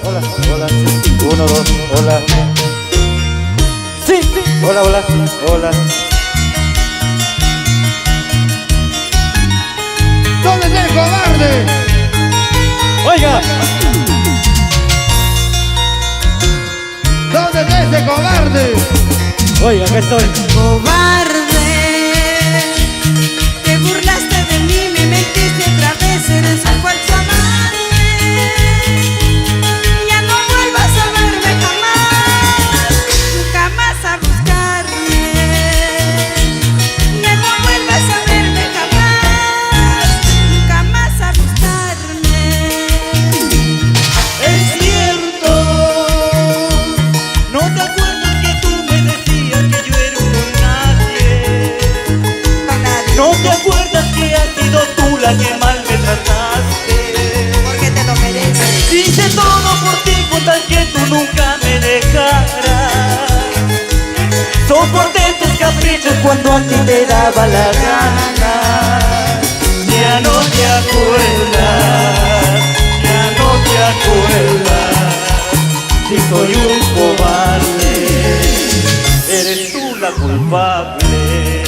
hola, hola, sí. Uno, dos, hola. Sí, sí. Hola, hola, hola. ¿Dónde está el cobarde? Oiga. ¿Dónde está ese cobarde? Oiga, acá estoy. Cobarde, te burlaste de mí, me mentiste otra vez, eres un falso amante. Ya no vuelvas a verme jamás, nunca más a buscarme. Ya no vuelvas a verme jamás, nunca más a buscarme. Es cierto, ¿no te acuerdas que tú me decías que yo era un don nadie? ¿No te acuerdas que has sido tú la que mal me trataste? Porque te lo mereces. Hice todo por ti con tal que tú nunca me dejaras. Soporté tus caprichos cuando a ti te daba la gana. Ya no te acuerdas, ya no te acuerdas. Si soy un cobarde, eres tú la culpable.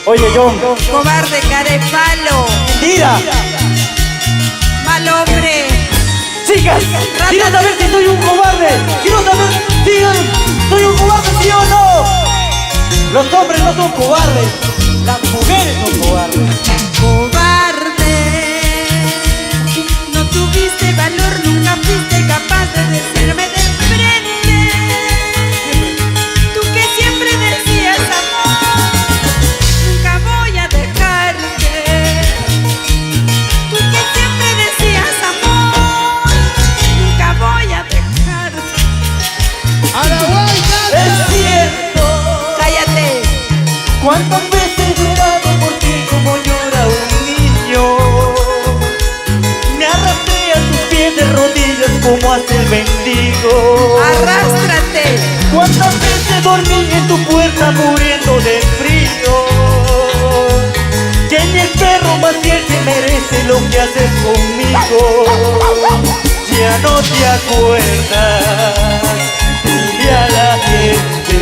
Oye, John. Cobarde, carepalo, Tira. mal hombre. Chicas, quiero saber si soy un cobarde. Quiero saber si soy un cobarde, sí o no. Los hombres no son cobardes, las mujeres son cobardes. Cobarde, no tuviste valor, nunca fuiste capaz de decirme de frente. Tú que siempre decías amor, nunca voy a dejarte. Tú que siempre decías amor, nunca voy a dejarte. ¡A la vuelta! Es cierto, Cállate. ¿cuántas veces he llorado por ti como llora un niño? Me arrastré a tus pies de rodillas como hace el mendigo. Arrástrate. ¿Cuántas veces dormí en tu puerta muriendo de frío? Que ni el perro más fiel se merece lo que haces conmigo. Ya no te acuerdas, dile a la gente,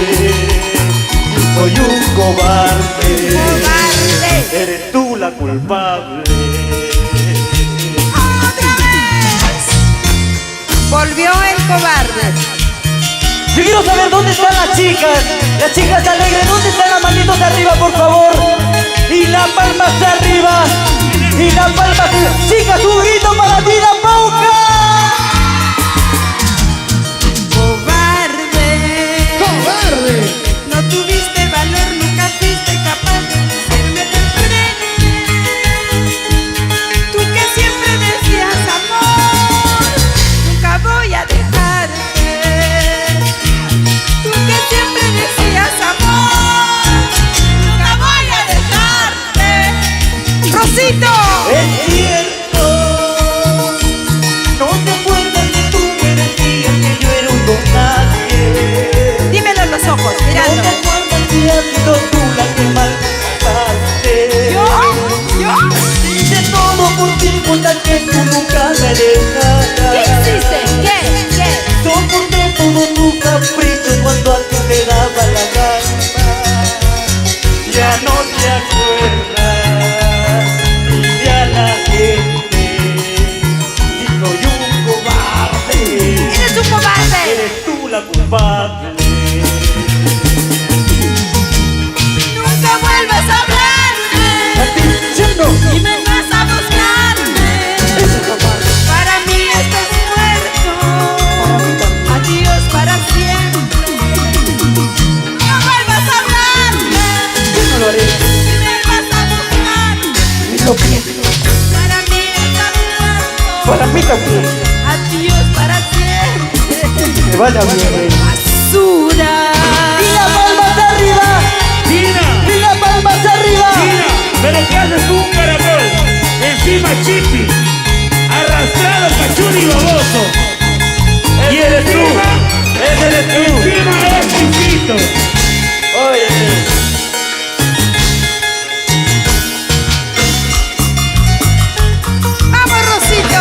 soy un cobarde. Cobarde. Eres tú la culpable. Otra vez. Volvió el cobarde. Yo quiero saber dónde están las chicas alegres, ¿dónde están las manitos arriba, por favor? Y la palma hacia arriba, y la palma hacia arriba. Chicas, un grito para ti, la pauca. Cobarde, ¡Cobarde! no tuviste valor, nunca fuiste capaz de decirme de frente. Tú que siempre decías amor, nunca voy a dejarte. Tú que siempre decías amor, nunca voy a dejarte. Rosito. Es cierto, ¿no te acuerdas que tú me decías que yo era un don nadie? Dímelo en los ojos, ¿No mirando. te acuerdas que has sido tú la que mal trataste? Yo. Hice todo por ti con tal que tú nunca me ¿Qué dejaras. hiciste? ¿Qué? Soporté todos tus caprichos cuando a ti te daba la gana. Ya no te acuerdas, dile a la gente, si soy un cobarde. Eres un cobarde. Eres tú la culpable. Nunca vuelvas a hablarme. Y vendrás a buscarme. Para mí estás muerto. Adiós para siempre. No vuelvas a hablarme. No lo haré. Y vendrás a buscarme. Lo pienso. Para mí estás muerto. Para mí también. Adiós para siempre. Que vaya bien. Basura. Y la palma hacia arriba. Tina, Y la palma hacia arriba. Tina, pero ¿qué haces un caracol? Encima chipi, arrastrado, cachuri y baboso. Y eres tú, eres tú. Encima exquisito. Oye. Vamos, Rosito.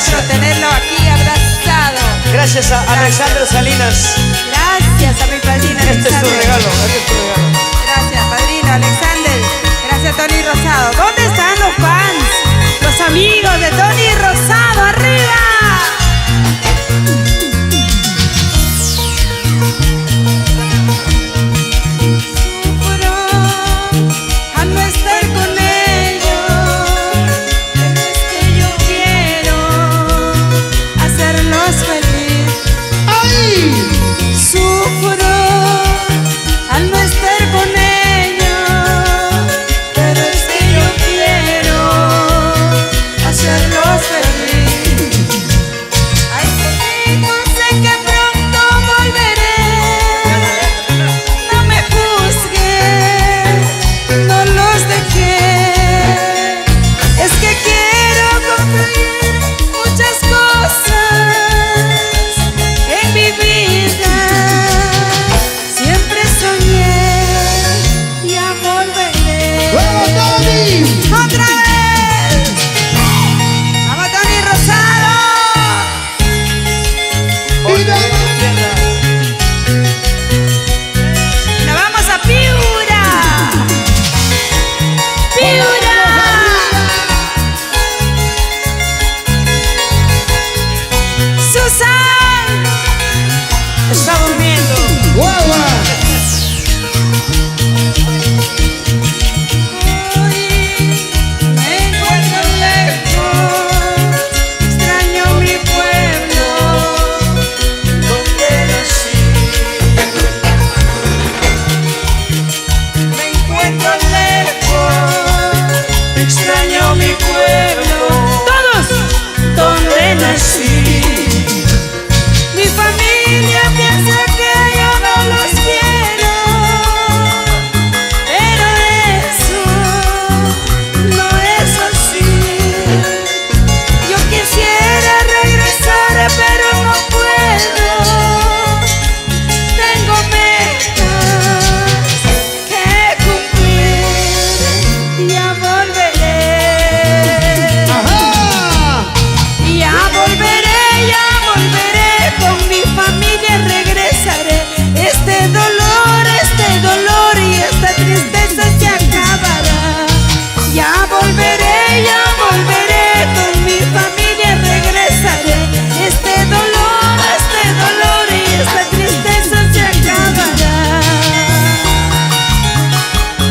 maestro, tenerlo aquí abrazado. Gracias a Alexandro Salinas. Gracias a mi padrino Este es tu Alexander. regalo, este es tu regalo. Gracias, padrino Alexander. Gracias, Tony Rosado. ¿Dónde están los fans? Los amigos de Tony Rosado, arriba. Sufro al no estar con ellos, pero es que yo quiero hacerlos feliz. ¡Ay! Sufro al no estar con ellos, pero es que yo quiero hacerlos feliz. Ay, conmigo sé que pronto volveré. No me juzgues, no los dejé. Es que quiero construir muchas cosas en mi vida. Siempre soñé, ya volveré. ¡Vamos, Tony! ¡Otra vez! ¡Vamos, Tony Rosado! Y no- ¡Nos vamos a Piura! ¡Piura! ¡Susan! Está durmiendo. ¡Guagua! Hoy me encuentro lejos, extraño mi pueblo. Donde nací. Me encuentro lejos, Extraño mi pueblo. todos, donde nací. Mi familia piensa que yo no los quiero, pero eso no es así. Yo quisiera regresar, pero no puedo. Tengo metas que cumplir. Ya volveré. ¡Ajá! Ya volveré con mi familia, regresaré. Este dolor y esta tristeza se acabará. Ya volveré con mi familia, regresaré. Este dolor y esta tristeza se acabará.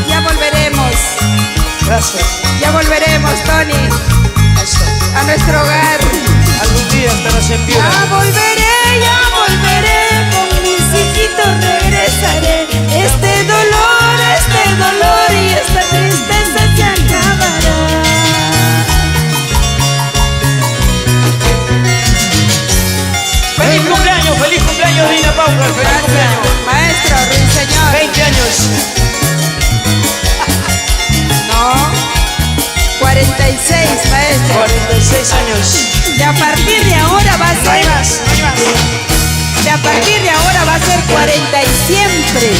Ya volveremos, Gracias. Tony, Eso. a nuestro hogar. Algún día estarás en Piura. Ya volveré, con mis hijitos regresaré. Este dolor y esta tristeza se acabará. Feliz cumpleaños, Dina Pauca. Feliz Gracias, cumpleaños. maestro, ruiseñor. 20 años. No, 46, maestro. 46 años. Y a partir de ahora va a No hay ser, más, no hay más. de a partir de ahora va a ser 40 y siempre.